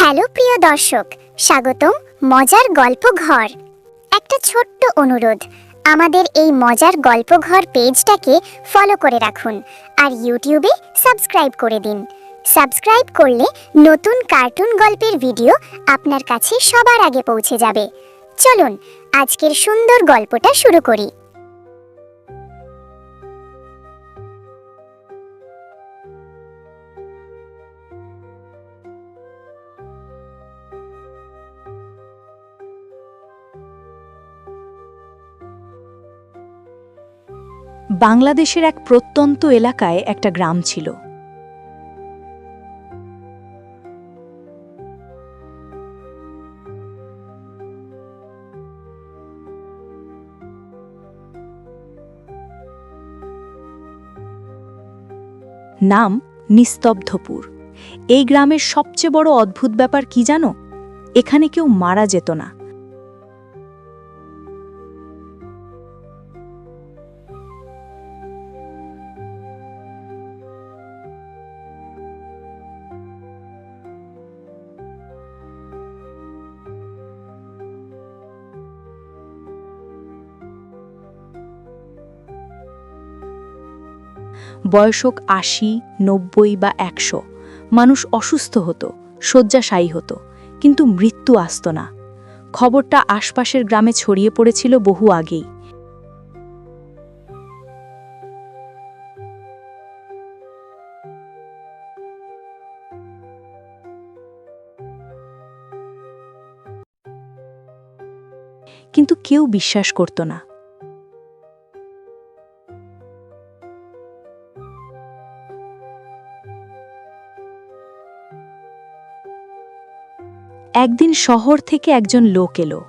Hello প্রিয় দর্শক, স্বাগতম মজার গল্প ঘর। একটা ছোট্ট অনুরোধ, আমাদের এই মজার গল্প ঘর পেজটাকে ফলো করে রাখুন আর ইউটিউবে সাবস্ক্রাইব করে দিন। সাবস্ক্রাইব করলে নতুন কার্টুন গল্পের ভিডিও আপনার কাছে সবার আগে পৌঁছে যাবে। চলুন আজকের সুন্দর গল্পটা শুরু করি। বাংলাদেশের এক প্রত্যন্ত এলাকায় একটা গ্রাম ছিল। নাম নিস্তব্ধপুর। এই গ্রামের সবচেয়ে বড় অদ্ভুত ব্যাপার কি জানো? এখানে কেউ মারা যেত না। বয়স হোক ৮০, ৯০ বা ১০০, মানুষ অসুস্থ হতো, শয্যাশায়ী হতো, কিন্তু মৃত্যু আসত না। খবরটা আশপাশের গ্রামে ছড়িয়ে পড়েছিল বহু আগেই। কিন্তু কেউ বিশ্বাস করত না। একদিন শহর থেকে একজন লোক এলো।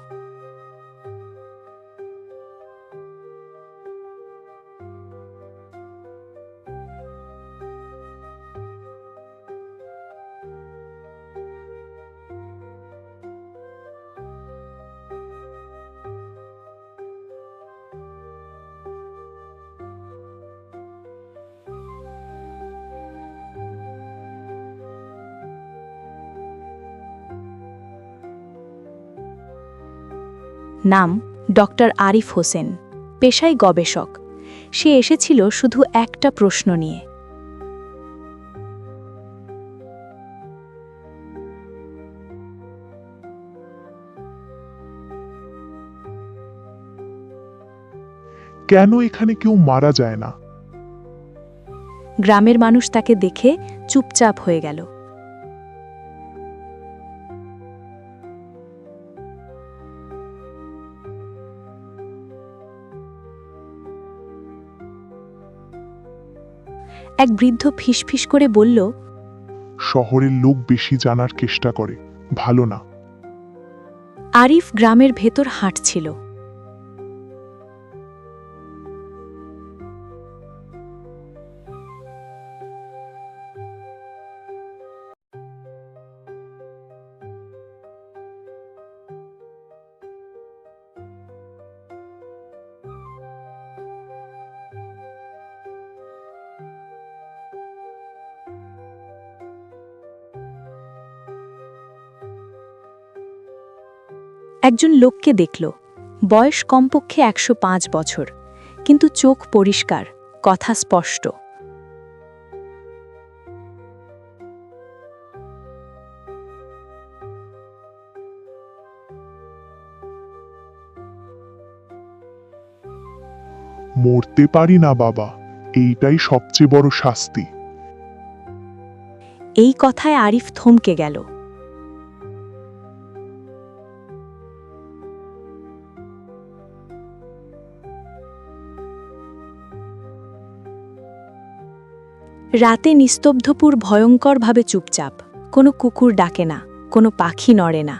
নাম ডক্টর আরিফ হোসেন, পেশায় গবেষক। সে এসেছিল শুধু একটা প্রশ্ন নিয়ে। কেন এখানে কেউ মারা যায় না? গ্রামের মানুষ তাকে দেখে চুপচাপ হয়ে গেল। এক বৃদ্ধ ফিসফিস করে বলল, শহরের লোক বেশি জানার চেষ্টা করে, ভালো না। আরিফ গ্রামের ভেতর হাঁটছিল। একজন লোককে দেখল, বয়স কমপক্ষে ১০৫ বছর, কিন্তু চোখ পরিষ্কার, কথা স্পষ্ট। মরতে পারি না বাবা, এইটাই সবচেয়ে বড় শাস্তি। এই কথায় আরিফ থমকে গেল। রাতে নিস্তব্ধপুর ভয়ঙ্করভাবে চুপচাপ। কোনো কুকুর ডাকে না, কোনো পাখি নড়ে না।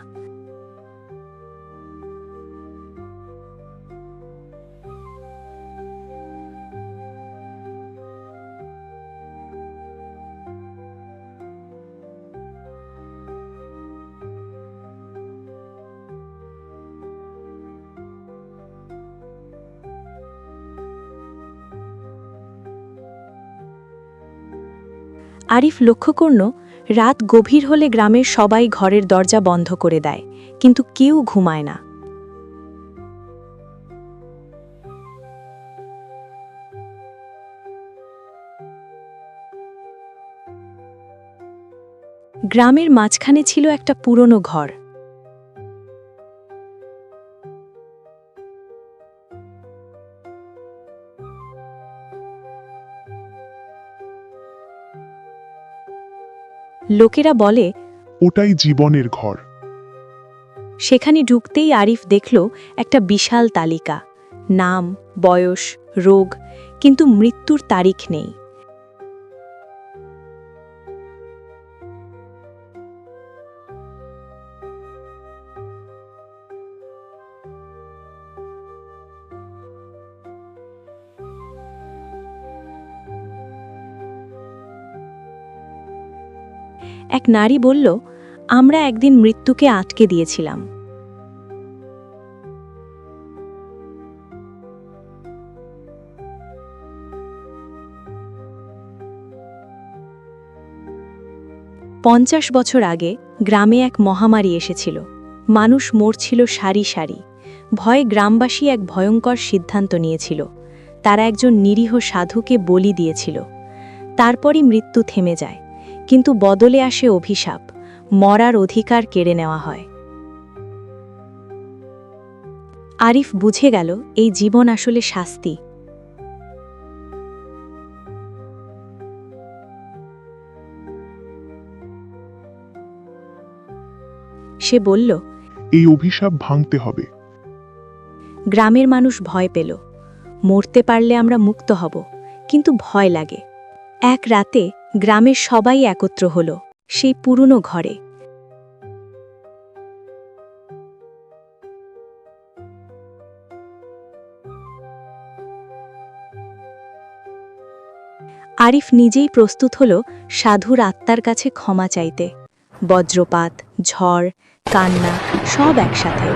আরিফ লক্ষ্য করল, রাত গভীর হলে গ্রামের সবাই ঘরের দরজা বন্ধ করে দেয়, কিন্তু কেউ ঘুমায় না। গ্রামের মাঝখানে ছিল একটা পুরনো ঘর। লোকেরা বলে ওটাই জীবনের ঘর। সেখানে ঢুকতেই আরিফ দেখল একটা বিশাল তালিকা, নাম, বয়স, রোগ, কিন্তু মৃত্যুর তারিখ নেই। এক নারী বলল, আমরা একদিন মৃত্যুকে আটকে দিয়েছিলাম। পঞ্চাশ বছর আগে গ্রামে এক মহামারী এসেছিল। মানুষ মরছিল সারি সারি। ভয়ে গ্রামবাসী এক ভয়ঙ্কর সিদ্ধান্ত নিয়েছিল। তারা একজন নিরীহ সাধুকে বলি দিয়েছিল। তারপরই মৃত্যু থেমে যায়, কিন্তু বদলে আসে অভিশাপ, মরার অধিকার কেড়ে নেওয়া হয়। আরিফ বুঝে গেল এই জীবন আসলে শাস্তি। সে বলল, এই অভিশাপ ভাঙতে হবে। গ্রামের মানুষ ভয় পেল। মরতে পারলে আমরা মুক্ত হব, কিন্তু ভয় লাগে। এক রাতে গ্রামের সবাই একত্র হল সেই পুরনো ঘরে। আরিফ নিজেই প্রস্তুত হল সাধুর আত্মার কাছে ক্ষমা চাইতে। বজ্রপাত, ঝড়, কান্না সব একসাথে।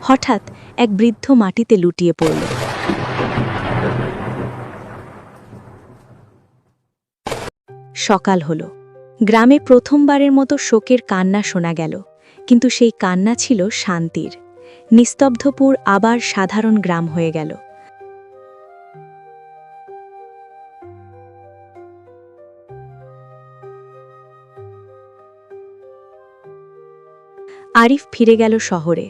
হঠাৎ এক বৃদ্ধ মাটিতে লুটিয়ে পড়ল। সকাল হল। গ্রামে প্রথমবারের মতো শোকের কান্না শোনা গেল, কিন্তু সেই কান্না ছিল শান্তির। নিস্তব্ধপুর আবার সাধারণ গ্রাম হয়ে গেল। আরিফ ফিরে গেল শহরে।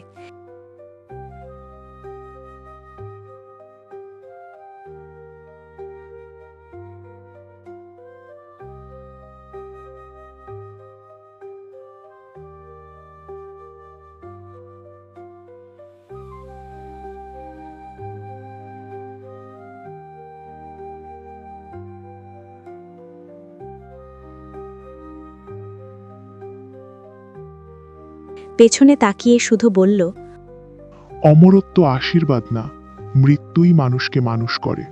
পেছনে তাকিয়ে শুধু বলল, অমরত্ব আশীর্বাদ না, মৃত্যুই মানুষকে মানুষ করে।